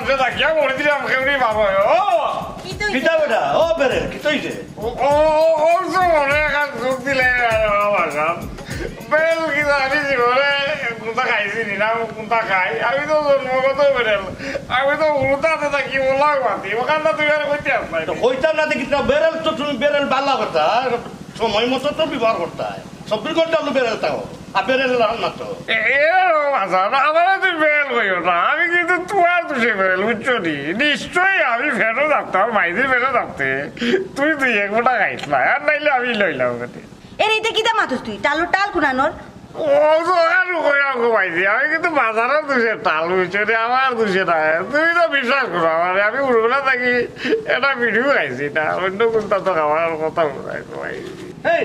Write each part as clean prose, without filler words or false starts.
মানুষে থাকিয়া মরে দিলাম কেমনি বাবা ও কিতা বেটা ও বেরে কি তৈছে ও মনে একটা যোগ দিলে বাবা বেল কি জানি জীবনে কোনটা খাইছি না কোনটা খাই আমি তো জন্মগত বেরেল আমি তো উল্টাতে থাকি বলা মাতি ওখানটা তুই আর কইতে আস নাই কইতাম না দেখি বেরেল তো তুমি বেরেল বালা কথা সময় মতো তো ব্যবহার করতে হয় 24 ঘন্টা তো বেরেল তাও আর বেরেল না তো আমার তুই বেল কইও না আমি কিন্তু তোমার তুষে বেল বুঝছো নি নিশ্চয়ই আমি ফেরো যাবতাম মাইদি ফেরো যাবতে তুই এক মোটা খাইস না আর নাইলে আমি লইলাম ওখানে এর এইটা কিতা মাতুস তুই টালু টাল কুনানোর আমি কিন্তু বাজারের দুষে টাল বুঝছো রে আমার দুষে না তুমি তো বিশ্বাস করো আমার আমি উড়বেলা থাকি এটা ভিডিও খাইছি না অন্য কোনটা তো খাওয়ার কথা এই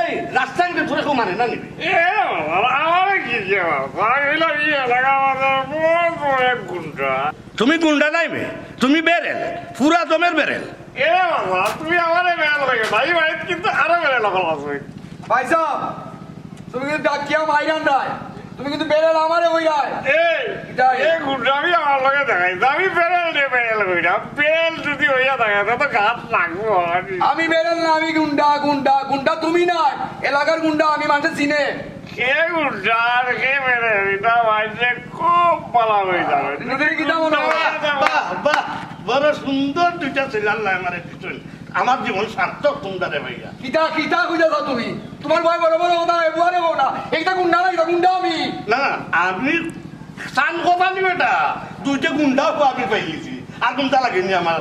এই রাস্তায় তোরে কেউ মানে না নিবি আমার কি গুন্ডা তুমি গুন্ডা নাইবে তুমি বেরেল পুরা দমের বেরেল এ বাবা তুমি আমারে বেল লাগে ভাই ভাই কিন্তু আরো বেলে লগল আছে ভাই সাহেব তুমি কিন্তু ডাকিয়া মাইরান নাই তুমি কিন্তু বেরেল আমারে কইরাই এই গুন্ডা আমি আমার লগে দেখাই আমি বেল নে বেল কইরা বেল যদি হইয়া থাকে তো গাছ লাগবো আমি বেরেল না আমি গুন্ডা গুন্ডা গুন্ডা তুমি নাই এলাকার গুন্ডা আমি মানুষ চিনে কে গুন্ডা আর কে বেল এটা ভাইছে খুব ভালো হয়ে যাবে নিজের কি দাম না বাহ বাহ বড় সুন্দর দুইটা ছেলে আল্লাহ আমারে দিছেন আমার জীবন সার্থক তোমরা রে ভাইয়া কিতা কিতা কইতাছ তুমি তোমার ভাই বড় বড় কথা এবারে বউ না একটা গুন্ডা না এটা গুন্ডা আমি না আমি সান কথা নি বেটা দুইটা গুন্ডা আমি পাইছি আর গুন্ডা লাগেনি আমার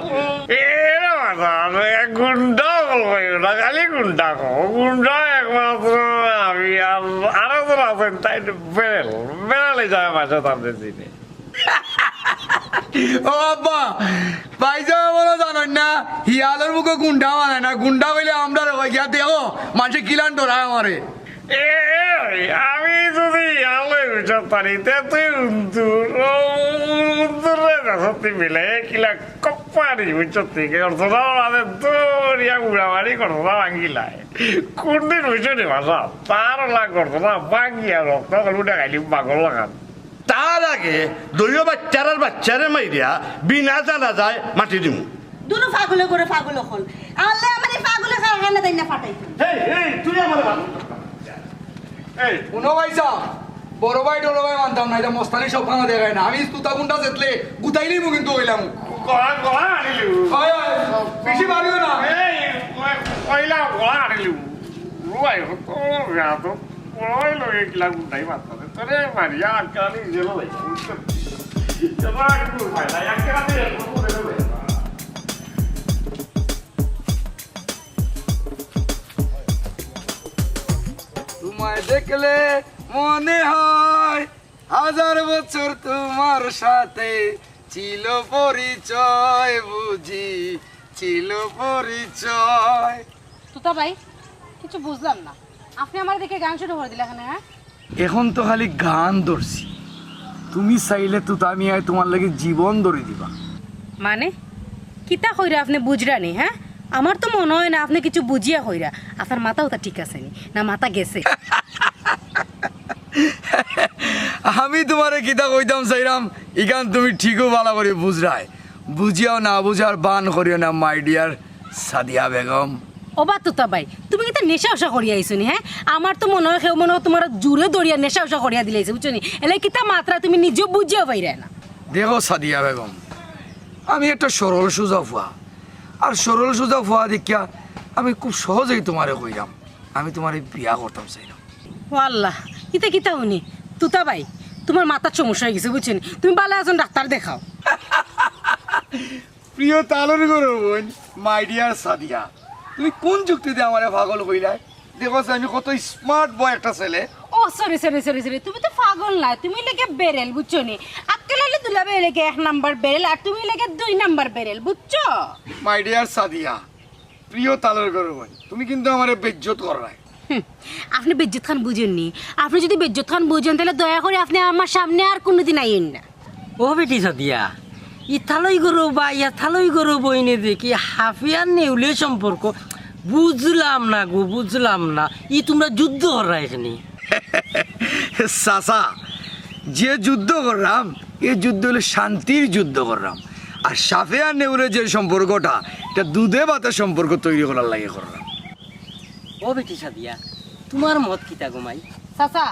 গুন্ডা না খালি গুন্ডা কো গুন্ডা একমাত্র আমি আরো জন আছেন তাই বেরেল বেড়ালে যায় মাসে তাদের দিনে ও আব্বা ভাই সাহেব বলো জানেন না হিয়ালের মুখে গুন্ডা মানে না গুন্ডা কইলে আমরা রে গিয়া দেখো মানুষে কিলান ডরায় আমারে আমি যদি আলো বুঝতে পারি তুই উন্দুরে সত্যি মিলে কিলা কপারি বুঝতে করছো না মানে দৌড়িয়া উড়াবাড়ি করছো না ভাঙ্গিলাই কোনদিন বুঝছো নি ভাষা তার লাগ করছো না ভাঙ্গিয়া রক্ত উঠে খাইলি পাগল লাগান তার আগে দলীয় বাচ্চারে মাইরিয়া বিনা জানা যায় মাটি দিমু দুনো ফাগুলে করে ফাগুলো হল আল্লাহ আমারে ফাগুলে খানা দেই না ফাটাইতো এই এই তুই আমার এই শুনো ভাই সাহেব বড় ভাই ডলো ভাই মানতাম না এটা মস্তানি সব ভাঙা দেখায় না আমি তুতা গুন্ডা যেতলে গুতাইলেই মু কিন্তু হইলাম গলা গলা আনিলু হয় বেশি মারিও না এই কইলা গলা আনিলু রুয়াই তো তো ওই লগে কিলা গুন্ডাই মারতাছে তোরে মারিয়া আজকালি জেলো ভাই জমা একটু ভাই আজকালি এরকম করে দেবে তোমায় দেখলে মনে হয় 1000 বছর তোমার সাথে ছিল পরিচয় বুঝি ছিল পরিচয় তুতা ভাই কিছু বুঝলাম না আপনি আমার দেখে গান শুরু করে দিলে এখানে হ্যাঁ এখন তো খালি গান ধরছি তুমি চাইলে তো আমি তোমার লাগে জীবন ধরে দিবা মানে কিতা কইরা আপনি বুঝরানি হ্যাঁ আমার তো মনে হয় না আপনি কিছু বুঝিয়া কইরা আপনার মাথা ওটা ঠিক আছে নি না মাথা গেছে আমি তোমারে কিতা কইতাম চাইরাম ইখান তুমি ঠিকও ভালো করে বুঝরাই বুঝিয়াও না বুঝার বান করিও না মাই ডিয়ার সাদিয়া বেগম ও বা তুতা ভাই তুমি কিন্তু নেশা উষা করিয়া আইছো নি হ্যাঁ আমার তো মনে হয় মনে হয় তোমার জুড়ে দড়িয়া নেশা উষা করিয়া দিলাইছে বুঝছো নি এলে কিতা মাত্রা তুমি নিজেও বুঝিয়া পাইরা না দেখো সাদিয়া বেগম আমি একটা সরল সোজা ফুয়া আর সরল সোজা ফুয়া দেখিয়া আমি খুব সহজেই তোমারে কইলাম আমি তোমারে বিয়া করতাম চাইলাম ও আল্লাহ কিতা কিতা উনি তুতা ভাই তোমার মাথার সমস্যা হয়ে গেছে বুঝছেন তুমি ভালো একজন ডাক্তার দেখাও প্রিয় তালন গরু বোন মাই ডিয়ার সাদিয়া তুমি কোন যুক্তিতে আমারে পাগল কইলাই দেখো আমি কত স্মার্ট বয় একটা ছেলে ও সরি সরি সরি সরি তুমি তো পাগল না তুমি লেগে বেরেল বুঝছো নি আক্কেলালি দুলাবে লেগে 1 নাম্বার বেরেল আর তুমি লেগে 2 নাম্বার বেরেল বুঝছো মাই ডিয়ার সাদিয়া প্রিয় তালন গরু বোন তুমি কিন্তু আমারে বেইজ্জত করলাই আপনি বেজ্জত খান বুঝেননি আপনি যদি বেজ্জত খান বুঝেন তাহলে দয়া করে আপনি আমার সামনে আর কোনোদিন আইয়েন না ও বেটি সাদিয়া ইথালই গরু বা ইয়াথালই গরু বইনে দেখি হাফিয়ার নেউলে সম্পর্ক বুঝলাম না গো বুঝলাম না ই তোমরা যুদ্ধ করা এখানে চাচা যে যুদ্ধ করলাম এই যুদ্ধ হলো শান্তির যুদ্ধ করলাম। আর সাফে আর নেউলের যে সম্পর্কটা, এটা দুধে ভাতের সম্পর্ক তৈরি করার লাগে করলাম। ও বেটি সাদিয়া, তোমার মত কিতা গোমাই? চাচা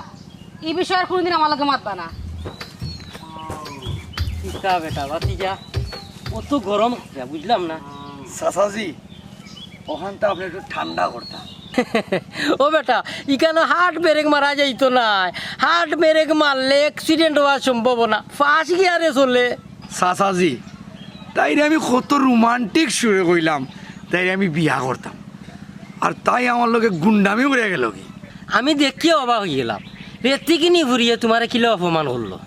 এই বিষয়ে আর কোনোদিন আমার লগে মাতবা না। কিতা বেটা বাতিজা, অত গরম বুঝলাম না। চাচাজি, ওখানটা আপনি একটু ঠান্ডা করতাম। ও বেটা, এখানে হার্ট ব্রেক মারা যাইতো না। হার্ট ব্রেক মারলে অ্যাক্সিডেন্ট হওয়ার সম্ভাবনা, ফার্স্ট গিয়ারে চলে। চাচাজি, তাই আমি কত রোমান্টিক সুরে কইলাম, তাই আমি বিয়া করতাম, আর তাই আমার লোকে গুন্ডামি করে গেল কি। আমি দেখিয়ে অবাক হয়ে গেলাম, রেতি কিনি ঘুরিয়ে তোমার কিলো অপমান করলো।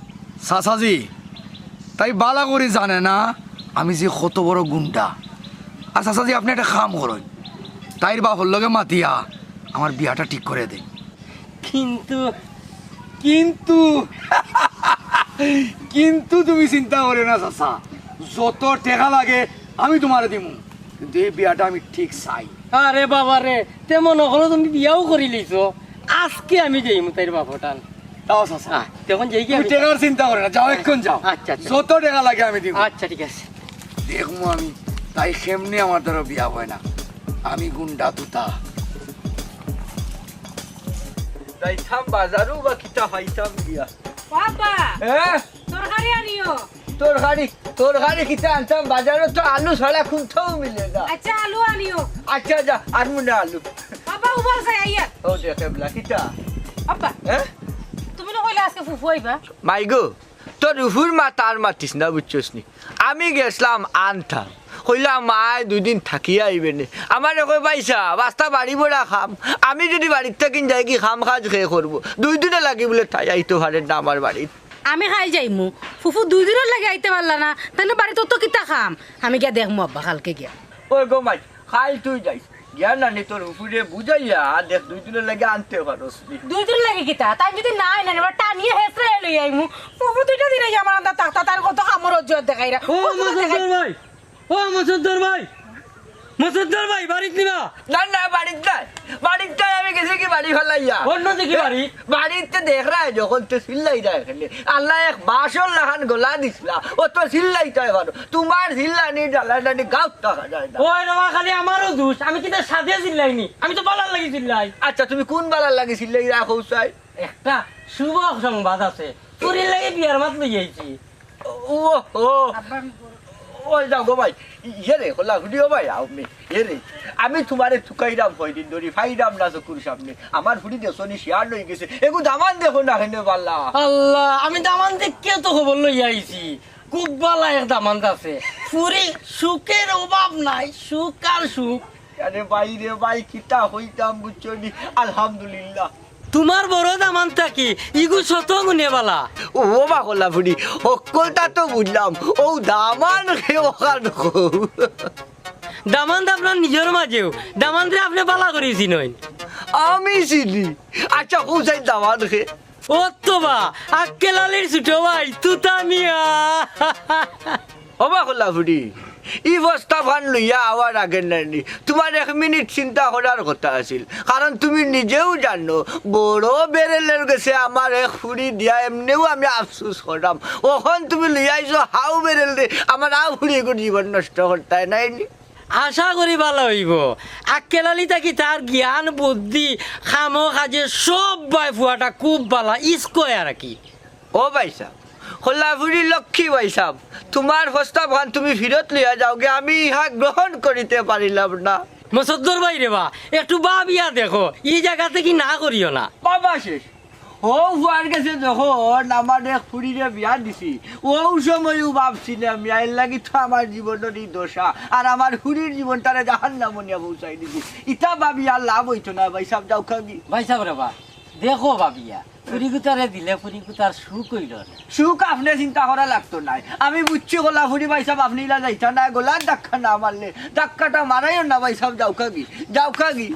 চাচাজি, তাই বালা করে জানে না আমি যে কত বড় গুন্ডা। আর চাচাজি, আপনি একটা কাম করেন, তাইর বাপর লগে মাতিয়া আমার বিয়াটা ঠিক করে দেন। কিন্তু কিন্তু কিন্তু তুমি চিন্তা করে না চাচা, যত টাকা লাগে আমি তোমার দিব, কিন্তু এই বিয়াটা আমি ঠিক চাই। আরে বাবা রে, তেমন হলো তুমি বিয়াও করে লিছো। আজকে আমি যাই তাইর বাপটান। তাও চাচা, তখন যাই কি? তুমি টাকার চিন্তা করে না, যাও এক্ষণ যাও। আচ্ছা, আচ্ছা। যত টাকা লাগে আমি দিব। আচ্ছা ঠিক আছে। দেখবো আমি, তাই সেমনি আমার দ্বারা বিয়া হয় না, আমি গুন্ডা তুতা। যাইতাম বাজারও বা কিতা খাইতাম দিয়া। বাবা হ্যাঁ, তরকারি আনিও। তোর গাড়ি কিতা আনতাম বাজারে, তো আলু ছাড়া খুঁজতেও মিলে না। আচ্ছা আলু আনিও। আচ্ছা যা, আনমু না আলু। বাবা উবার যাই আইয়া। ও দেখে বলা কিতা। আব্বা হ্যাঁ তুমি না কইলা আজকে ফুফু আইবা? মাই গো, তোর উফুর মা তার মাতিস না, বুঝছস নি। আমি গেছিলাম আনতা, কইলাম মায় 2 দিন থাকিয়া আইবে নে। আমার কই পাইছা বাস্তা বাড়ি বড়া খাম, আমি যদি বাড়ির থাকি যাই কি খাম কাজ খেয়ে করবো। 2 দিনে লাগি বলে তাই আইতো পারেন না আমার বাড়ির। আমি খাই যাইমু, ফুফু 2 দিনের লাগে আইতে পারলা না, তাহলে বাড়িতে তো কিতা খাম। আমি গিয়া দেখমু আব্বা কালকে গিয়া। ওই গো মাই, খাই তুই যাইস গিয়া না নি, তোর উফুরে বুঝাইয়া দেখ 2 দিনের লাগে আনতে পারস। 2 দিন লাগে কিতা, তাই যদি নাই না এবার টানিয়ে হেসরে লই আইমু। ফুফু 2টা দিন আমার আন্দা তাতা তার কত কামর অজ্জত দেখাইরা। ও মসুদ্দর ভাই, ও মসুদ্দর ভাই, মসুদ্দর ভাই বাড়িত নিবা? না না, বাড়ির নাই, বাড়ির নাই, আমি গেছি কি বাড়ি ফেলাইয়া। অন্য দেখি বাড়ি? বাড়িতে দেখ রায় যখন তো সিল্লাই দেয় এখানে, আল্লাহ এক বাসন লাখান গোলা দিছিলা, ও তো সিল্লাইতে পারো। তোমার সিল্লানি জ্বালানি গাঁত টাকা যায় না। ওই রবা খালি আমারও দোষ, আমি কিন্তু সাথে চিল্লাইনি, আমি তো বালার লাগি চিল্লাই। আচ্ছা তুমি কোন বেলার লাগে সিল্লাই রাখো চাই? একটা শুভ সংবাদ আছে, তোর লাগে বিয়ার মাত লই আইছি। ও ও ওই যাও গো ভাই, ইয়ে রে খোলা ভিডিও ভাই আমি রে, আমি তোমারে থুকাইরাম কয়দিন ধরি, ফাইরাম না চকুর সামনে। আমার ফুড়ি দেখো নি শেয়ার লই গেছে, এগু দামান দেখো না হেনে পাল্লা। আল্লাহ, আমি দামান দেখে তো খবর লই আইছি, খুব ভালো এক দামান আছে। ফুরি সুখের অভাব নাই, সুখ আর সুখ। আরে ভাই রে ভাই, কিতা হইতাম বুঝছো নি, আলহামদুলিল্লাহ। তোমার বড় দামান থাকি ইগু শত গুনে বালা। ও বা কলা ফুড়ি, সকলটা তো বুঝলাম, ও দামান খেয়ে ওখান দামান আপনার নিজের মাঝেও, দামান আপনি বালা করেছি নয়। আমি চিনি। আচ্ছা কোন সাইড দামান খেয়ে? ও তো বা আক্কেলালির ছোট ভাই তুতা মিয়া। ও বা কলা ফুড়ি, ই বস্তা ফান লইয়া আওয়ার আগে নাইনি তোমার 1 মিনিট চিন্তা করার কথা আছিল, কারণ তুমি নিজেও জানো বড় বেরেলের গেছে আমার এক ফুড়ি দিয়া, এমনিও আমি আফসোস করলাম। ওখন তুমি লইয়াইছো হাউ বেরেল রে, আমার আউ ফুড়ি জীবন নষ্ট করতে নাইনি। আশা করি ভালো হইব। আক্কেলালি থাকি তার জ্ঞান বুদ্ধি খামো কাজে সব বাই ফুয়াটা খুব ভালো স্কোয়ার আর কি। ও ভাই সাহেব, খোলাফুরি লক্ষ্মী ভাই সাহেব, তোমার প্রস্তাব খান তুমি ফিরত লইয়া যাওগে, আমি ইহা গ্রহণ করিতে পারিলাম না। মসদ্দর ভাই রে বা একটু ভাবিয়া দেখো, এই জায়গা থেকে না করিও না। বাবা শেষ ও ফুয়ার কাছে যখন আমার এক ফুড়িরে বিয়া দিছি, ও সময়ও ভাবছিলাম এর লাগি তো আমার জীবনেরই দোষা, আর আমার ফুড়ির জীবনটারে জাহান্নামনিয়া পৌঁছাই দিছি। ইটা ভাবি আর লাভ হইতো না ভাই সাহেব, যাও খাবি। ভাই সাহেব রে বা দেখো ভাবিয়া, ফুরিকুতারে দিলে ফুরিকুতার সুখ হইল না। সুখ আপনি চিন্তা করা লাগতো নাই, আমি বুঝছি গোলা ফুড়ি ভাই সাহেব, আপনি ইলা যাইতা না, গোলার ধাক্কা না মারলে ধাক্কাটা মারাইও না ভাই সাহেব, যাও খাবি, যাও খাবি।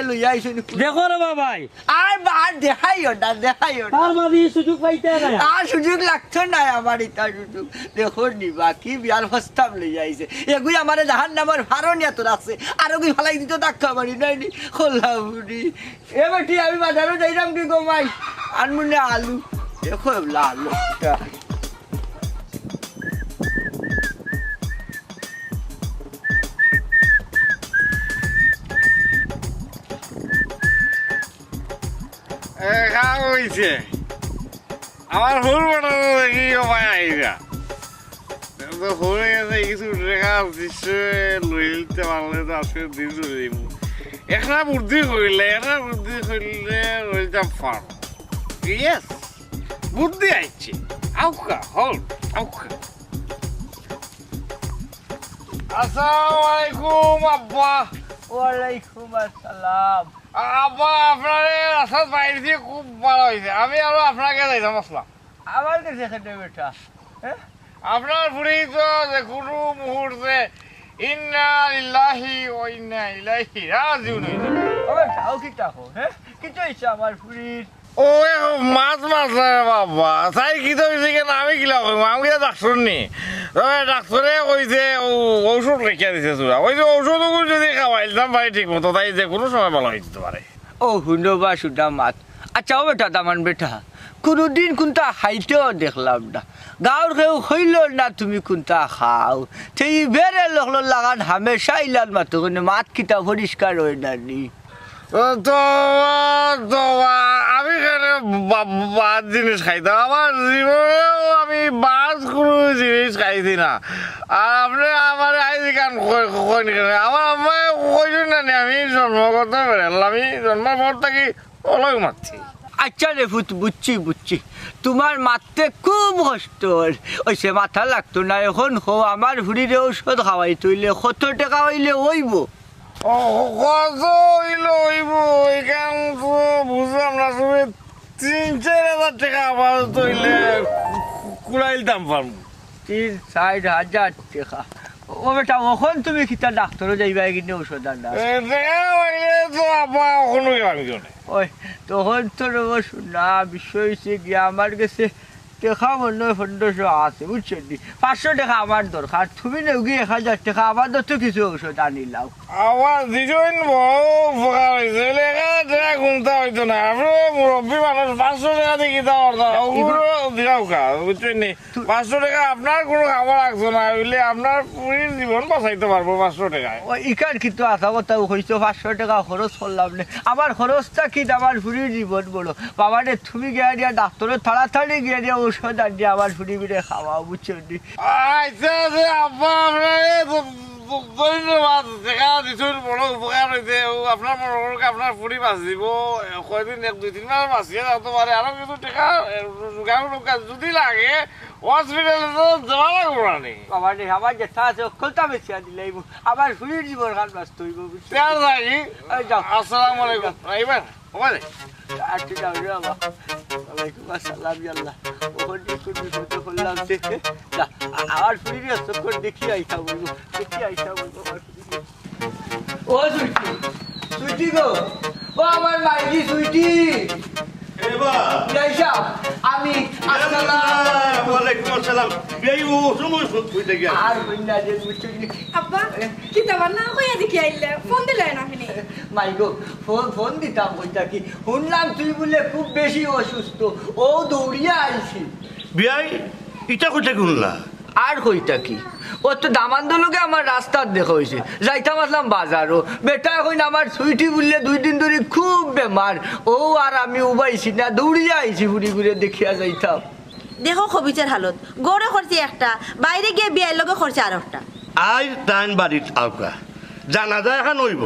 লইয়া আইসুন দেখো রে বা ভাই, আর দেখাইও না, দেখাইও না, তার মাঝে সুযোগ পাইতে না। আর সুযোগ লাগতো না আমার ইটা সুযোগ। দেখো নিবা কি বিয়ার প্রস্তাব লইয়া আইছে, এগুই আমার জাহান নামের ফারনিয়া তোর আছে, আর ওগুই ফালাই দিত ধাক্কা মারি নাইনি খোলা ফুড়ি। এ বেটি আমি বাজারও যাইলাম কি গো মাই, আনমুনে আলু দেখো আলু কইছে আমার হুর বানানো দেখি ভাই আইরা তো হয়ে গেছে কিছু রেখা দৃশ্য লইতে পারলে তো আজকে দিন চলে যাইব একটা বুদ্ধি করিলে রইতাম ফার্ম ইয়েস বুদ্ধি আইছে আউকা হল আউকা আসসালামু আলাইকুম আব্বা ওয়ালাইকুম আসসালাম আব্বা আপনার রাস্তার বাইরে দিয়ে খুব ভালো হয়েছে আমি আরো আপনাকে যাইতাম আসলাম আমার কাছে খেতে বেটা হ্যাঁ আপনার বুড়ি তো যে কোনো মুহূর্তে ইন্না লিল্লাহি ওয়া ইন্না ইলাইহি রাজিউন হয়ে যাবে ও বেটা ও কি টাকো হ্যাঁ কিছু হয়েছে আমার ফুরির ও মাছ মাছ বাবা তাই কি তো হয়েছে কেন আমি কিলা কইব আমি কিলা ডাক্তার নি তবে ডাক্তারে কইছে ঔষধ রেখে দিছে চূড়া ওই যে ঔষধগুলো যদি খাওয়াইতাম ভাই ঠিক মতো তাই যে কোনো সময় ভালো হয়ে যেতে পারে ও হুন্ডো বা সুদা মাত আচ্ছা ও বেটা দামান বেটা কোনোদিন কোনটা খাইতেও দেখলাম না গাঁৱৰ কেউ হইল না তুমি কোনটা খাও সেই বেড়ে লগলো লাগান হামেশা ইলান মাতো কিন্তু মাত কিতা পরিষ্কার হয় না নি আমি বাদ জিনিস খাইতাম আমার জীবনেও আমি বাদ কোনো জিনিস খাইছি না আর আপনি আমার আইজি কান কইনি কেন আমার আম্মায় কইছেন না আমি জন্মগত বেড়াল আমি জন্মের পর থাকি অলগ মারছি আচ্ছা রে ফুট বুঝছি তোমার মারতে খুব কষ্ট ওই সে মাথা লাগতো না এখন হো আমার হুড়িরে ঔষধ খাওয়াই তুইলে কত টাকা হইলে হইব কত হইলো হইব এখান তো বুঝলাম না তুমি 3-4 হাজার টাকা আবার তৈলে কুড়াইল দাম পারবো 3-4 হাজার টাকা ও বেটা ওখন তুমি কিতা ডাক্তারও যাইবা কিনে ঔষধ আনবা তো আব্বা এখনো আমি কেন ওই তখন তো শোনা বিষয় হয়েছে গিয়ে আমার কাছে টাকা মনে হয় 1500 আছে বুঝছেন 500 টাকা আমার দরকার তুমি নেও গিয়ে 1000 টাকা আমার তো কিছু ঔষধ আনিলাম আমার দুজন বড় উপকার হয়েছে টাকা গুনতে হইতো না আমরা মুরব্বী মানুষ 500 টাকা দিয়ে কিতা অর্ডার ওগুলো দিলাও কা বুঝছেন 500 টাকা আপনার কোনো খাবার লাগতো না হইলে আপনার পুরো জীবন বাঁচাইতে পারবো 500 টাকায় ওই ইকার কিন্তু আশা কথা হয়েছে 500 টাকা খরচ করলাম না আমার খরচটা কি আমার ফুরির জীবন বলো বাবা রে তুমি গিয়ে দিয়া ডাক্তারের তাড়াতাড়ি গিয়ে দিয়া ঔষধ আনি আমার ফুরি বিড়ে খাওয়া বুঝছেন আচ্ছা আব্বা আপনার ধন্যবাদ দেখা দিছুন বড় উপকার হয়েছে আপনার মনে করুক আপনার ফুরি বাঁচ দিব কয়দিন 1-2-3 মাস বাঁচিয়ে যাতে পারে আরো কিছু টাকা যদি লাগে হসপিটালে তো যাওয়া লাগবো না নি বাবা রে আমার যেটা আছে অক্ষলটা বেশি দিলে আমার ফুরির জীবন কাল ব্যস্ত হইব তেল লাগি আসসালামু আলাইকুম এইবার ওখানে আচ্ছা যাও রে বাবা ওয়ালাইকুম আসসালাম আল্লাহ ওখান থেকে কোন বিপদ হলাম দেখে যা আমার ফুরির চক্কর দেখি আইসা বলবো আমার ফুরির ও সুইটি গো ও আমার মাইজি সুইটি আমি ওয়ালাইকুম আসসালাম এই ও সময় কইতে গিয়া আর কইনা যে বুঝছিস আব্বা কি তোমার না কইয়া দেখি আইলে ফোন দিলে না আপনি মাইগো ফোন দিতাম কইতা কি শুনলাম তুই বলে খুব বেশি অসুস্থ ও দৌড়িয়া আইছি বিয়াই ইটা কইতে গুনলা আর কইতা কি ও তো দামান্দলোকে আমার রাস্তার দেখা হয়েছে যাইতাম আসলাম বাজারও বেটা এখন আমার সুইটি বললে 2 দিন ধরে খুব বেমার ও আর আমি উবাইছি না দৌড়িয়া আইছি ঘুরি ঘুরে দেখিয়া যাইতাম দেখো খবিচের হালত গড়ে খরচে একটা বাইরে গিয়ে বিয়ের লগে খরচে আর একটা আই টান বাড়িত আউকা জানা যায় এখন হইব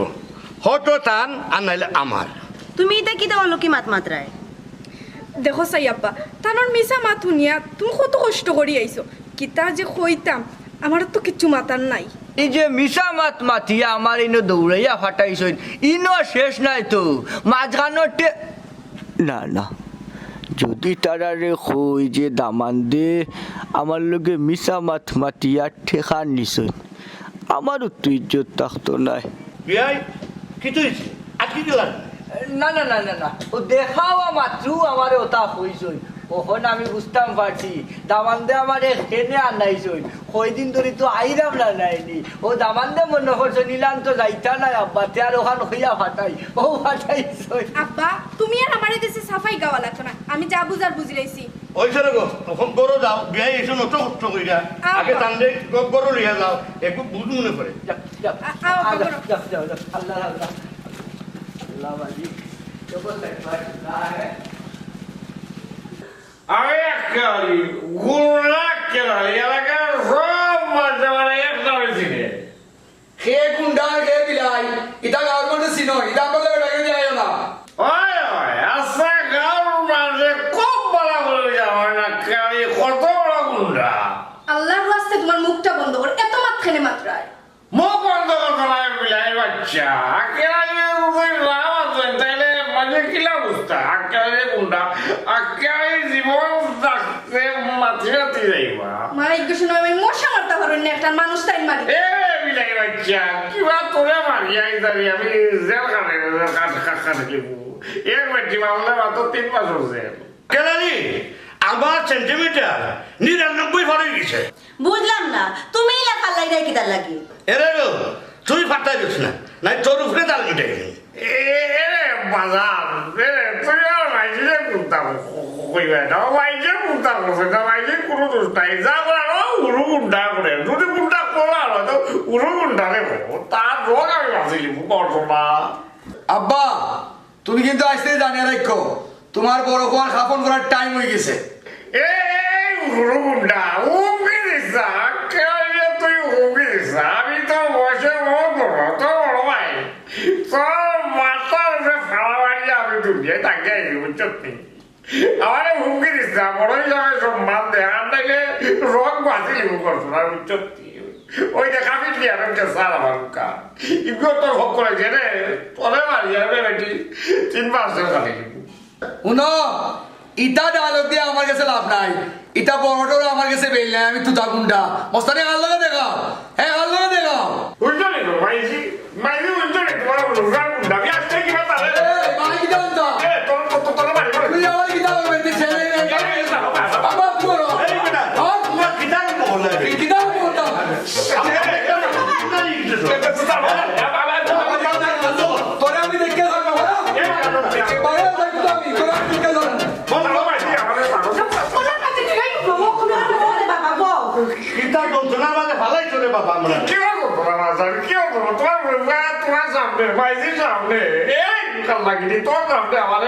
হয়তো টান আর নাইলে আমার তুমি এটা কি দেওয়া লোকি মাত মাত্রায় দেখো সাইয়াপ্পা তানোর মিশা মাত শুনিয়া তুমি কত কষ্ট করি আইছো কিতা যে কইতাম আমার তো কিচ্ছু মাতার নাই এই যে মিশা মাত মাতিয়া আমার ইনো দৌড়াইয়া ফাটাইছইন ইনো শেষ নাই তো মাঝখানোটে না যদি তারা রে কই যে দামান দে আমার লগে মিশা মাত মাতিয়া ঠেকা নিছইন আমারও তো ইজ্জত থাকতো নাই বিয়াই কি তুই আটকে গেলাম না ও দেখাওয়া মাত্র আমার ওটা হইছই ওখন আমি বুঝতাম পারছি দামান্দে আমার এখানে আনাইছই কয়দিন ধরে তো আইরাম না নাইনি ও দামান্দে মনে করছো নিলাম তো যাইতা নাই আব্বা তে আর ওখান হইয়া ফাটাই ও ফাটাইছই আব্বা তুমি আর আমার দেশে সাফাই গাওয়া লাগতো না আমি যা বুঝার বুঝি লাইছি ওই চলে গো তখন গরো যাও বিয়াই এসে নষ্ট কষ্ট কইরা আগে টানলে গরো লিয়া যাও একটু বুঝ মনে করে যাও আল্লাহ আল্লাহ বাজি জবর লাগবা আমি আক্কেলালি গুন্ডা আক্কেলালি এলাকার সব মাঝে মানে একটা হয়েছি কে গুন্ডা কে বিলাই ইটা গভর্নমেন্ট সিনো ইটা আমরা লাগে যায় না ওই ওই আচ্ছা গাঁর মাঝে খুব বড় বলে যাওয়া না আক্কেলালি কত বড় গুন্ডা আল্লাহর রাস্তায় তোমার মুখটা বন্ধ কর এত মাত্রায় মাত্রায় মুখ বন্ধ করতে নাই বিলাই বাচ্চা আক্কেলালি নাম আছেন তাইলে মাঝে কিলা বুঝতা আক্কেলালি গুন্ডা আক্কেলালি জীবন থাকতে মাতি মাতি যাইবা মা এই শোনো আমি মশা মারতে পারো না একটা মানুষ তাই মারি এ বিলাই বাচ্চা কিবা তোরে মারি আইতারি আমি জেল কাটে লিখবো এক বেটি মামলা মাত্র 3 মাস হচ্ছে কেলালি আমার সেন্টিমিটার 99 ভরে গেছে বুঝলাম না তুমি লেখা লাইরাই কিদার লাগি এরে গো তুই ফাটাই দিস না নাই তোর উপরে তাল মিটে গেছে এ বাজার তুই আর মাইজে কুন্তাম কইবা না মাইজে কুন্তাম করছে না মাইজে কোনো দোষ নাই যা করে উড়ু গুন্ডা করে যদি গুন্ডা করা হয় তো উড়ু গুন্ডা রে তার রোগ আমি বাঁচিলি করছো না আব্বা তুমি কিন্তু আসতে জানিয়ে রাখো তোমার বড় হওয়ার খাপন করার টাইম হয়ে গেছে এই উড়ু গুন্ডা উমকি দিছা কেউ তুই উমকি দিছা আমি তো বসে তো বড় ভাই তোর মাথার উপরে ফাড়া মারিয়ে আমি দুনিয়ায় তাকে বুঝছি আমার হুমকি দিচ্ছে বড় হিসাবে সম্মান দেখার থেকে রোগ বাঁচিলি করছো না বুঝছি ওই দেখাবি কি আর স্যার আমার মুখা ইগো তোর ভোগ করেছে রে তোরে মারিয়ে বেটি 3 মাস খালি শুনো ইটা ডায়লগ দিয়ে আমার কাছে লাভ নাই ইটা বড়টোর আমার কাছে বেল নাই আমি তুতা গুন্ডা মস্তানি হাল লাগে দেখাও হ্যাঁ হাল লাগে দেখাও বুঝছো নি তো মাইজি বুঝছো নি তোমার গুন্ডা আমি আসতে কি কথা রে মাই কি জানতা তোর মারি তুই আমার কি দাও বেতে ছেলে বাবা পুরো এই বেটা তোমার কিতাব বলে কি দাও বলতা তোরে আমি দেখে যাবো বাইরে থাকতো আমি তোরে আমি দেখে যাবো কিতাব যন্ত্রণা মানে ভালাই চলে বাবা আমরা কি করবো তোমার সামনে মাইজি সামনে এই লাগিনি তোর সামনে আমার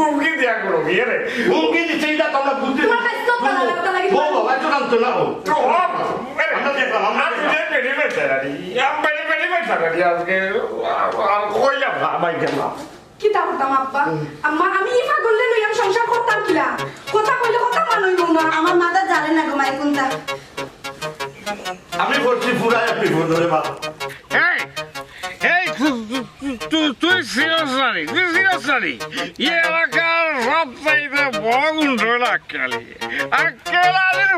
উমকি দিয়া করো বিয়ে রে হুমকি দিচ্ছে এটা তোমরা বুঝতে বাবা যন্ত্রণা হো আমরা দেখলাম আমরা কি তা করতাম আব্বা আম্মা আমি ইফা করলে লই আমি সংসার করতাম কিলা কথা কইলে কথা মানইব না আমার মাথা জানে না গো মাই কোনটা আমি বলছি পুরাই বিপদ ধরে বাবা তুই সিরিয়াস নারী এই এলাকার সব চাইতে বড় গুন্ড হলো আক্কেলালি আক্কেলালির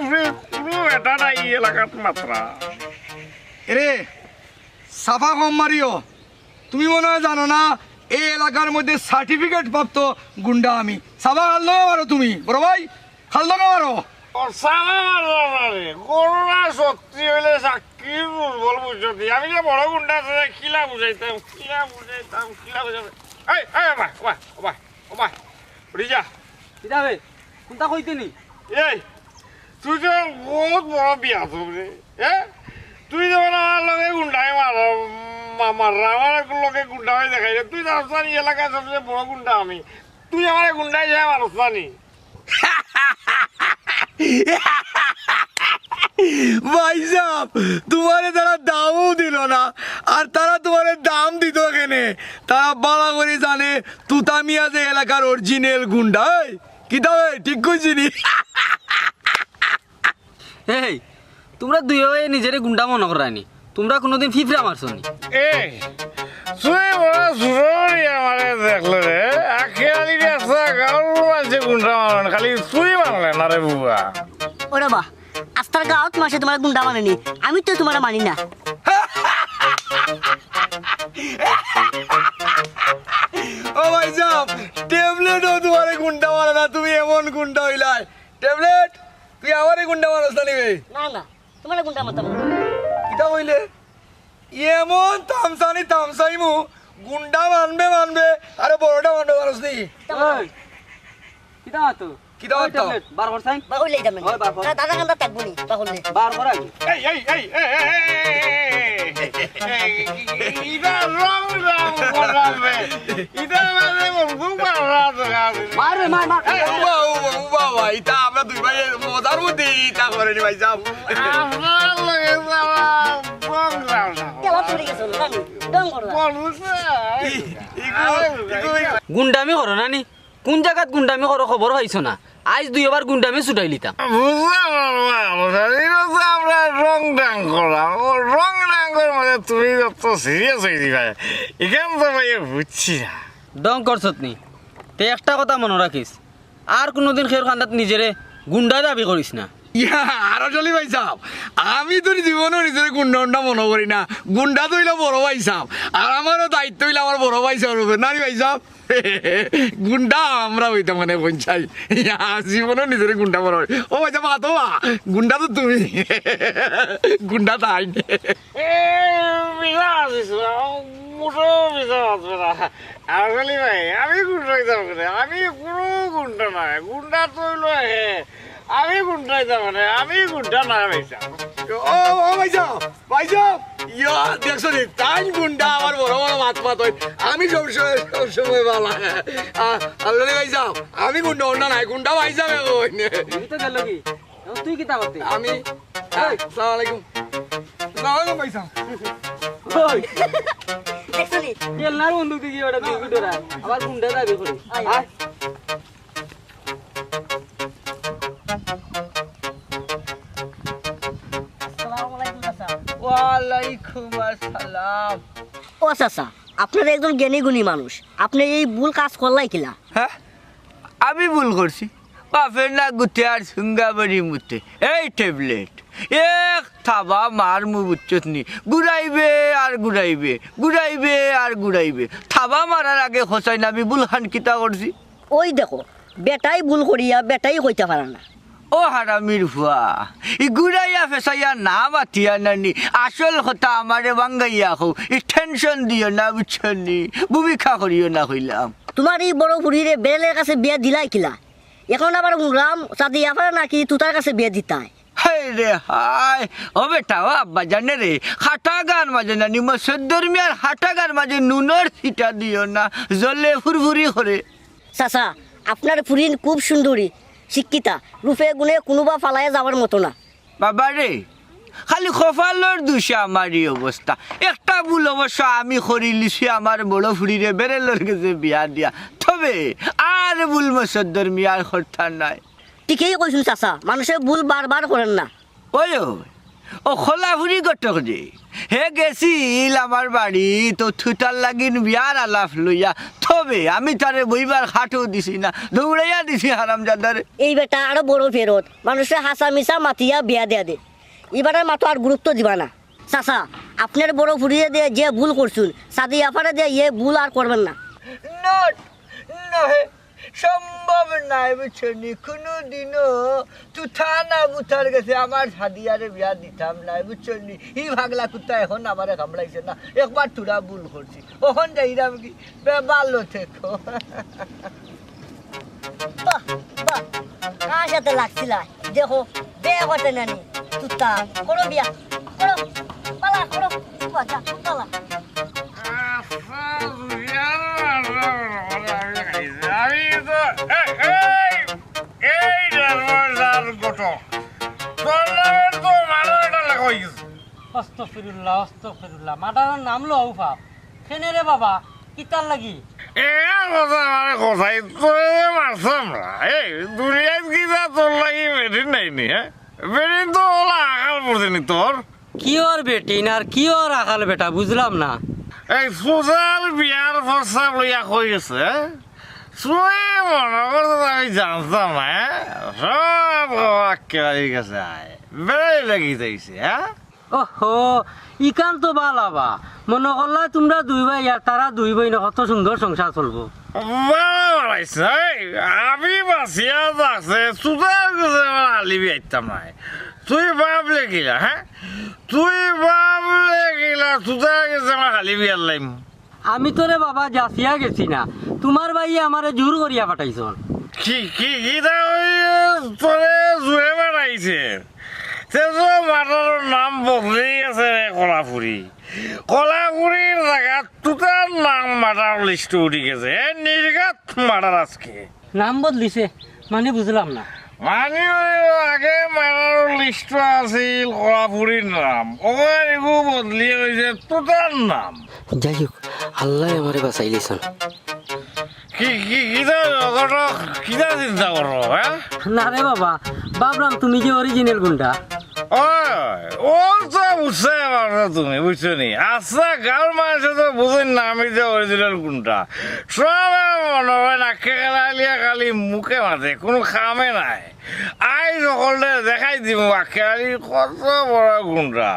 কোনো এটা নাই এই এলাকার মাত্রা রে সাফা কম মারিও তুমি মনে হয় জানো না এই এলাকার মধ্যে সার্টিফিকেট প্রাপ্ত গুন্ডা আমি সাফা খাল মারো তুমি বড় ভাই খাল মারো করোনা সত্যি হইলে কি দুর্বল বুঝছো আমি যে বড় গুন্ডা আছে কিলা বুঝাইতাম রিজা কিতাবে কোনটা কইতেনি এই তুই তো বহুত বড় বিয়া রে তুই যেমন আমার লগে গুন্ডাই আমার লগে গুন্ডা হয়ে দেখাই তুই জানি এলাকায় সবচেয়ে বড় গুন্ডা আমি তুই আমার গুন্ডাই যায় মানুষ জানি ভাই সাহেব তোমারে তারা দামও দিল না আর তারা তোমারে দাম দিত এখানে তারা বালা করে জানে তুতামিয়া যে এলাকার অরিজিনাল গুন্ডা কি দাবে ঠিক কইছিনি এই তোমরা দুই ভাই নিজের গুন্ডা মনে করানি তোমরা কোনোদিন ফিফরা মারছো নি এই তুই বড় সুররি আমারে দেখলে রে আখেয়ালি গেছে গাঁর মাঝে গুন্ডা মারন খালি তুই মারলে না রে বুয়া ওরে বাহ আস্তার গাঁত মাসে তোমার গুন্ডা মানেনি আমি তো তোমার মানি না ও ভাই সাহেব ট্যাবলেটও তোমারে গুন্ডা মারে না তুমি এমন গুন্ডা হইলাই ট্যাবলেট তুই আমারে গুন্ডা মারছ না নিবে না না তোমার গুন্ডা মারতাম কিটা হইলে এমন তামসাইমু গুন্ডা মানবে আরে বড়টা মানবে মানুষ নি কিতা তো কিটা হতো বার করছাই বাহুলেই যাবেন ওই বাপ দাদা কান্দা থাকবনি বাহুলে বার করা কি ইদা রং করবে ইদা মানে মুখ মারা মার মার উবা ইতা দুই ভাই মজার মধ্যে ইটা করেনি ভাই সাহেব আপনার লগে যাওয়া প্রোগ্রাম কেলা পড়ে গেছো ডং করলা গুন্ডামি করো না নি কোন জায়গাত গুন্ডামি করো খবর পাইছো না আজ দুইবার গুন্ডামি ছুটাই লিতাম বুঝলাম আমরা রং ডাং করলাম ও রং ডাঙ্গের মধ্যে তুমি যত সিরিয়াস হয়ে দিবা এখান তো ভাই বুঝছি না ডং করছত নি তে একটা কথা মনে রাখিস আর কোনোদিন খের খান্দাত নিজেরে গুন্ডা দাবি করিস না ইয়া আরো চলি ভাই সাহেব আমি তো জীবনে নিজের গুন্ডা উন্ডা মনে করি না গুন্ডা তো হইলো বড় ভাই সাহেব আর আমারও দায়িত্ব হইলো আমার বড় ভাই সাহেব নারী ভাই সাহেব গুন্ডা আমরা হইতাম মানে পঞ্চাই জীবনে নিজের গুন্ডা বড় ও ভাই সাহেব আতো গুন্ডা তো তুমি গুন্ডা তাই আসলে ভাই আমি গুন্ডা হইতাম আমি কোনো গুন্ডা না গুন্ডা তো হইলো আমি গুন্ডা হইতাম মানে আমি গুন্ডা না ভাইসা ও ও ভাই সাহেব ভাই সাহেব ইয়া দেখছো রে তাই গুন্ডা আমার বড় বড় মাত মাত হয় আমি সবসময় ভালো আল্লাহ ভাই সাহেব আমি গুন্ডা উন্ডা নাই গুন্ডা ভাই সাহেব তো গেল কি তুই কি তা করতে আমি আসসালামু আলাইকুম ভাই সাহেব ওই দেখছো নি গেলনার বন্ধু দিকে ওটা দিবি তোরা আবার গুন্ডা দাবি করিস আয় আসসালামু আলাইকুম চাচা ওয়ালাইকুম আসসালাম ও চাচা আপনারা একজন জ্ঞানী গুণী মানুষ আপনি এই ভুল কাজ করলাই কিলা হ্যাঁ আমি ভুল করছি বাপের না গুতে আর সুঙ্গাবাড়ি মুতে এই ট্যাবলেট এক থাবা মার মু বুঝছত নি ঘুরাইবে আর ঘুরাইবে ঘুরাইবে আর ঘুরাইবে থাবা মারার আগে খসাই না আমি ভুল খান কিতা করছি ওই দেখো বেটাই ভুল করিয়া বেটাই কইতে পারে না ও হারামির ভুয়া ই ঘুরাইয়া ফেসাইয়া না মাতিয়া নানি আসল কথা আমারে বাঙ্গাইয়া হো ই টেনশন দিও না বুঝছো নি ভূমিকা করিও না হইলাম তোমার এই বড় ফুরিরে বেরেলের কাছে বিয়ে দিলাই কিলা এখন আবার রাম সাদিয়া পারে নাকি তুতার কাছে বিয়ে দিতাই হাই রে হাই ও বেটা ও আব্বা জানে রে হাঁটা গান মাঝে নানি মসদ্দর মিয়ার হাঁটা গান মাঝে নুনের ছিটা দিও না জলে ফুরফুরি করে চাচা আপনার ফুরিন খুব সুন্দরী শিক্ষিতা রূপে গুণে কোনোবা ফালায় যাওয়ার মতো না বাবা রে খালি কপালর দোষে আমারই অবস্থা একটা ভুল অবশ্য আমি করি লিছি আমার বড় ফুড়িরে বেরেলর গেছে বিয়া দিয়া তবে আর ভুল মসদ্দর মিয়ার কথা নাই ঠিকই কইছুন চাচা মানুষের ভুল বারবার করেন না ওই ও খোলা ফুরি গটক যে হে গেছিল আমার বাড়ি তো থুতার লাগিন বিয়ার আলাপ লইয়া তবে আমি তারে বইবার খাটও দিছি না দৌড়াইয়া দিছি হারামজাদারে এই বেটা আরো বড় ফেরত মানুষের হাসা মিশা মাতিয়া বিয়া দেয়া দে এবারে মাতো আর গুরুত্ব দিবা না চাচা আপনার বড় ফুরিয়ে দিয়ে যে ভুল করছুন সাদি আফারে দিয়ে ইয়ে ভুল আর করবেন না নট নহে সম্ভব নাই বুঝছনি কোনো দিনও তুথা না বুথার গেছে আমার সাদিয়ারে বিয়া দিতাম নাই বুঝছনি ই ভাগলা কুত্তা এখন আমারে কামড়াইছে না একবার তুরা ভুল করছি ওখান যাইরাম কি ভালো থেকো বাহ বাহ কার সাথে লাগছিল দেখো বিয়ে করতে নানি তুতা করো বিয়া করো পালা করো বাচ্চা পালা আমি তো এই ড্রাইভার গটক তোর নামে তো মানুষ এটা লেখা হয়ে গেছে অস্তফিরুল্লাহ মাটার নাম লো উফাপ কেনে রে বাবা কিতার লাগি এর কথা মানে কথাই তোর মারছাম না এই দুনিয়ায় কি যা তোর লাগি বেটিন নাইনি হ্যাঁ বেটিন তো ওলা আকাল পড়ছে নি তোর কি ওর বেটিন আর কি ওর আকাল বেটা বুঝলাম না এই সোশ্যাল বিয়ার প্রস্তাব লইয়া কই গেছে তুই মনে করতো আমি জানতাম না সব আক্কেলালি গেছে বেড়াই লাগি যাইছে হ্যাঁ ওহো ইকান তো বালাবা মনে করলা তোমরা দুই ভাই আর তারা দুই ভাই না কত সুন্দর সংসার চলবো আমি বাঁচিয়া যাচ্ছে সুদার গেছে আমার আলিবি আইতাম নাই তুই ভাবলে গিলা হ্যাঁ তুই ভাবলে গিলা সুদার গেছে আমার আলিবি আল্লাইম আমি তোরে বাবা যাচিয়া গেছি না তোমার ভাই আমারে জোর করিয়া পাঠাইছ কি কি কিটা ওই তোরে জুয়ে বেড়াইছে তেজো মাটার নাম বদলেই গেছে রে কলাপুরি কলাপুরির জায়গা তুতার নাম মাটার লিস্টে উঠে গেছে নির্গাত মাটার আজকে নাম বদলিছে মানে বুঝলাম না মানে আগে মারার লিস্ট আছিল কলাপুরীর নাম ওখানে এগু বদলি হয়েছে তোতার নাম। যাই হোক আল্লাহ আমারে বাঁচাইলেছেন। কিতা চিন্তা করো হ্যাঁ? না রে বাবা, ভাবলাম তুমি যে অরিজিনাল গুন্ডা। ও তো বুঝতে পারছো তুমি, বুঝছো নি? আচ্ছা গাঁর মানুষ তো বুঝেন না আমি যে অরিজিনাল কোনটা। সব মনে হয় আক্কেলালিয়া খালি মুখে মাঝে কোনো খামে নাই। আই সকলে দেখাই দিব আক্কেলালি কত বড় গুন্ডা।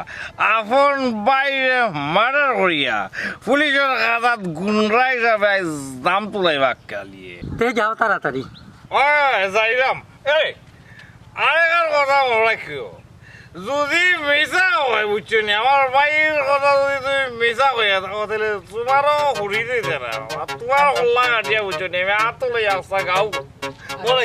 আপন বাইরে মার্ডার করিয়া পুলিশের খাতাত গুন্ডা হিসাবে নাম তুলাইবা আক্কেলালিয়ে। তে যাও তাড়াতাড়ি। যাইলাম। এই আরেকার কথা মনে রাখিও, যদি মিশা হয় বুঝছো নি, আমার ভাইয়ের কথা যদি তুমি মিশা হইয়া থাকো তাহলে তোমারও ঘুরি দিতে না, তোমার হল্লা কাটিয়া বুঝছো নি, আমি হাত তুলে আসা গাও বলে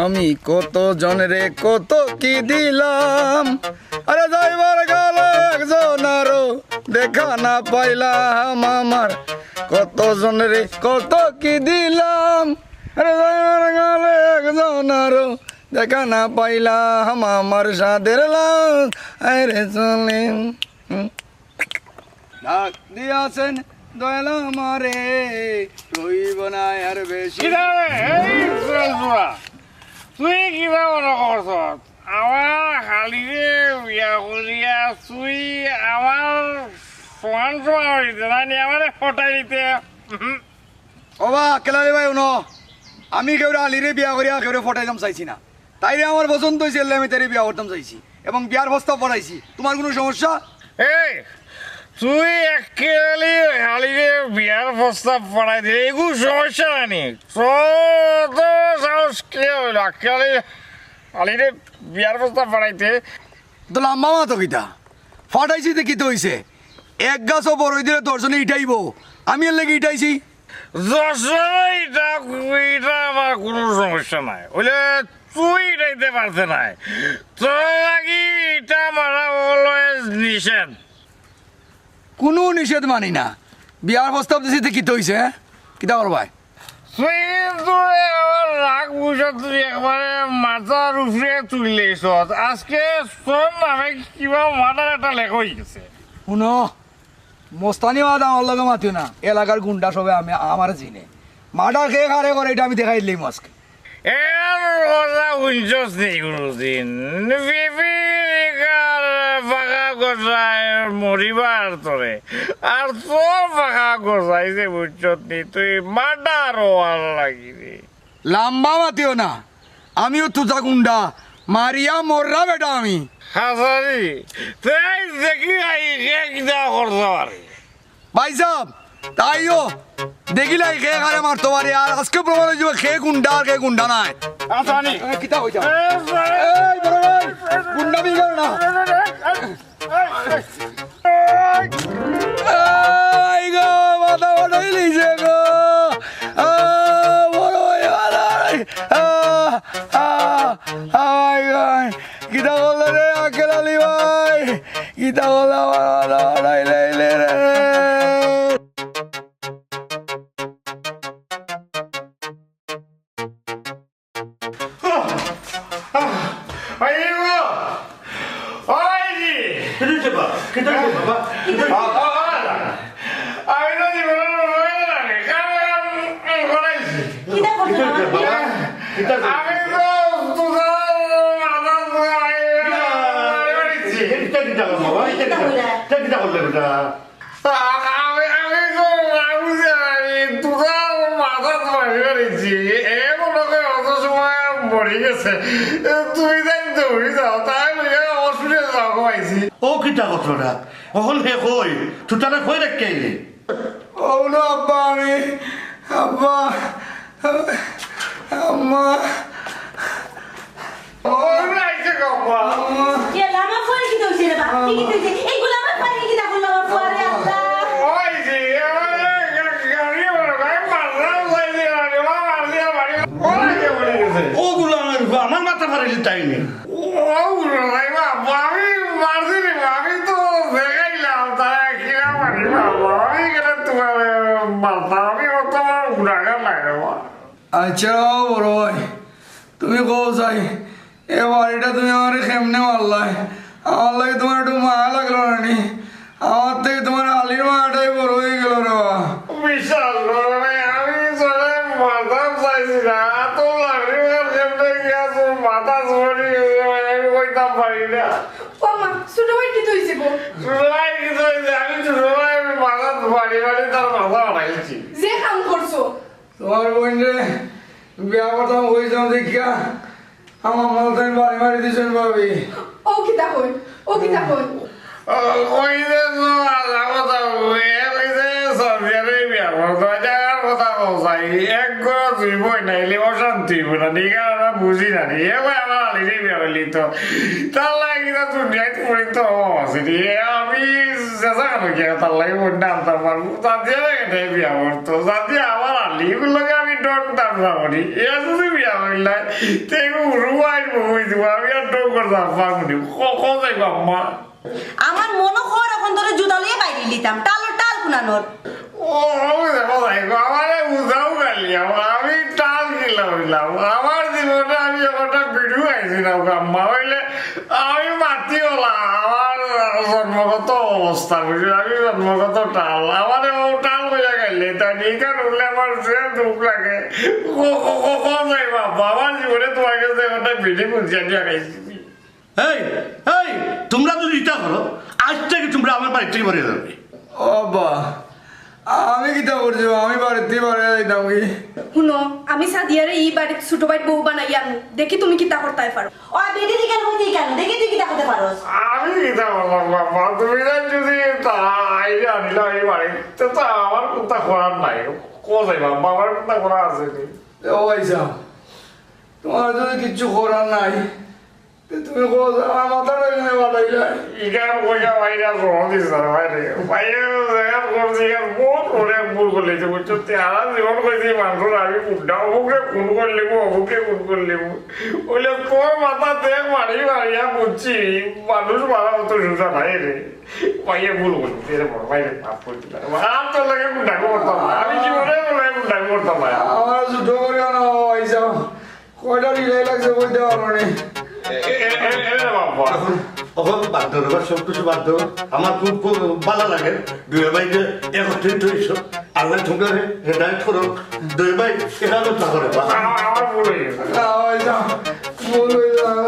আমি কত জনরে কত কি দিলাম, আরে যাইবার গেলে একজন আরো দেখা না পাইলাম, আমার কত জনরে কত কি দিলাম, আরে যাইবার গেলে একজন আরো দেখা না পাইলাম, আমার সাদের লাল আরে চলে ডাক দিয়াছেন দয়াল আমারে রইব না আর বেশি। তুই কিবা মনে করছ আমার খালিরে বিয়া করিয়া তুই আমার সমান সমান হইতে নানি আমার ফটাই দিতে। ওবা আক্কেলালি ভাই শুনো, আমি কেউরে আলিরে বিয়া করিয়া কেউরে ফটাইতাম চাইছি না, তাইরে আমার পছন্দ হয়েছে আমি তারে বিয়া করতাম চাইছি এবং বিয়ার প্রস্তাব পড়াইছি। তোমার কোনো সমস্যা? এই তুই একেবারে খালিরে বিয়ার প্রস্তাব পড়াই দিলে এগুলো সমস্যা নানি? তো সাহস কে হইল একেবারে খালিরে বিয়ার প্রস্তাব পড়াইতে? তো লাম্বা মা তো কিতা ফটাইছি তো কিতে হয়েছে, এক গাছও বড় দিলে দর্শনে ইটাইব, আমি এর লেগে ইটাইছি। এটা আমার কোনো সমস্যা নাই, ওইলে তুই ইটাইতে পারছে নাই, তোর লাগি ইটা মারা অলওয়েজ নিষেধ। কোনো নিষেধ মানি না, বিয়ার প্রস্তাব দিছি তো কিতে হয়েছে, কিতা করবাই? তুই কিন্তু আমার রাগ বুঝা তুই একবারে মাথার উপরে তুললেছ, আজকে তোর নামে কিবা মাথার একটা লেখ হয়ে গেছে। শুনো মোস্তানি মাদা আমার লগে মাতিও না, এলাকার গুন্ডা সবে আমি আমার চিনে, মার্ডার খেয়ে খারে করে এটা আমি দেখাই দিলাম আজকে। এর কথা শুনছস নেই কোনোদিন? ফাঁকা গজায় মরিবার তোরে, আর তোর ফাঁকা গজাইছে বুঝছত নি, তুই মার্ডার হওয়ার লাগিবি। লাম্বা মাতিও না, আমিও তুজা গুন্ডা, মারিয়া মররা বেটা আমি। হাসারি তাই দেখি আই কিনা করতে পারে ভাই সাহেব, তাইও দেখিলাই খেয়ে খারে মারতে পারি, আর আজকে প্রমাণ হয়ে যাবে খেয়ে গুন্ডা আর খেয়ে গুন্ডা নাই। আসানি কিতা হইতা এই বড় ভাই গুন্ডা বিগড় না। এই গো মাথা বড়ই লিছে গো, বড় ভাই কিতা বললে রে আক্কেলালি ভাই, কিতা বললে আমার মাথা বড়ই লাইলে রে। আমি তো জীবনের আমি তো মরে গেছে, তুমি জানি দৌড়ি যাও, তাই হসপিটাল যাও পাইছি। ও কিটা কথাটা কখন হে কই তুতারে কই রাখকে ও না আব্বা, আমি আব্বা আম্মা ওগুলো আমার মাথা ফারাইলি তাই নেই। আমি মারছিলি, আমি তো দেখাইলাম তারা কিনা মারি, আমি কেন তোমার মারতাম, আমি অত গুণাগার আচ্ছা বড় ভাই তুমি কও চাই এ বাড়িটা তুমি আমার কেমনে মারলাই আমার লাগে তোমার একটু মায়া লাগলো না নি আমার থেকে তোমার আলির মায়াটাই বড় হয়ে গেল রে বা বিশাল আমি চলে মাথা চাইছি না তো লাগলি কেমনে গিয়া তোর মাথা চড়ি আমি কইতাম পারি না ও মা ছোট ভাই কি হইছে গো সুরাই কিন্তু আমি সুরাই মাথা বাড়ি বাড়ি তার মাথা বাড়াইছি যে কাম করছো তোমার বোন রে বিয়া কথা হয়েছিলাম দেখিয়া আমার মাথায় বাড়ি মারি দিয়েছেন ভাবি ও কিতা কই ও কিতা কই ওই যে কথা ওই যে সরকারি বিয়া করতে কথা কই এক ঘর দুই বই নাইলে অশান্তি হইব না ঠিক আছে বুঝি না নি এ ভাই আমার আলিরে বিয়া হইলি তো তার লাগে না দুনিয়ায় পড়ি তো আছে রে আমি চেষ্টা কেন কি তার লাগে বন্যা আনতে পারবো তাদের এটা বিয়া করতো যাতে আমার আলিগুলোকে আমি ডরতাম না করি এ যদি বিয়া হইলে তেগু রুয়াই বই দিব আমি আর ডর করতাম পারবো নি যাইব আম্মা আমার মনে হয় এখন ধরে জুতা লিয়ে বাইরে নিতাম টাল কুনানোর ও দেখো আমারে বুঝাও গালি আমি টাল কিলা হইলাম আমার জীবনে আমি একটা ভিডিও আইছিলাম আম্মা হইলে আমি মাতি হলাম আমার জন্মগত অবস্থা বুঝলি আমি জন্মগত টাল আমার ও টাল হইয়া গেলে তাই নিকার উঠলে আমার যে দুঃখ লাগে যাই বাবা আমার জীবনে তোমার কাছে একটা ভিডিও বুঝিয়ে দিয়ে গাইছি এই এই তোমরা যদি ইটা করো আজ থেকে তোমরা আমার বাড়ি থেকে বাড়ি যাবে ও বা আমি কিতা করছি আমি বাড়িতে বাড়ি যাইতাম কি শুনো আমি সাদিয়ারে এই বাড়ির ছোট ভাই বউ বানাই আনু দেখি তুমি কিতা করতে পারো ও বেটি দিকে হইতে কেন দেখি তুই কিটা করতে পারোস আমি কিতা বললাম বাবা তুমি যদি আইডিয়া আনিল এই বাড়িতে তো আমার কোনটা করার নাই কোথায় বাবা আমার কোনটা করা আছে ও ভাইসা তোমার যদি কিচ্ছু করার নাই তুমি আমার মাথাটা এখানে বাড়াইলাই ইগার কইয়া বাইরা রোদ দিছার বাইরে বাইরে জায়গার করছি আর বহুত ওরে ভুল করলে যে বুঝছো তেরা জীবন কইছি মানুষ আমি বুড্ডা অমুকে খুন করলে অমুকে খুন করলে বলে তোর মাথা দেখ মারি মারিয়া বুঝছি মানুষ মারা অত সুজা নাই রে পাইয়ে ভুল করছি রে বড় বাইরে মাফ করে দিলাম আর তোর লাগে গুন্ডা করতাম না আমি জীবনে বলে গুন্ডা করতাম না আমার ছোট করে না ভাইসা কয়টা রিলাই লাগছে বলতে পারবো না এখন বাধ্য এবার সব কিছু বাধ্য আমার খুব ভালো লাগে দুই ভাই যে একত্রিত হয়েছ আল্লাহ তোমরা হেদায়ত করো দুই ভাই এখানে করে আমার ভুল হয়ে গেছে ভাইসা ভুল হয়ে যাবে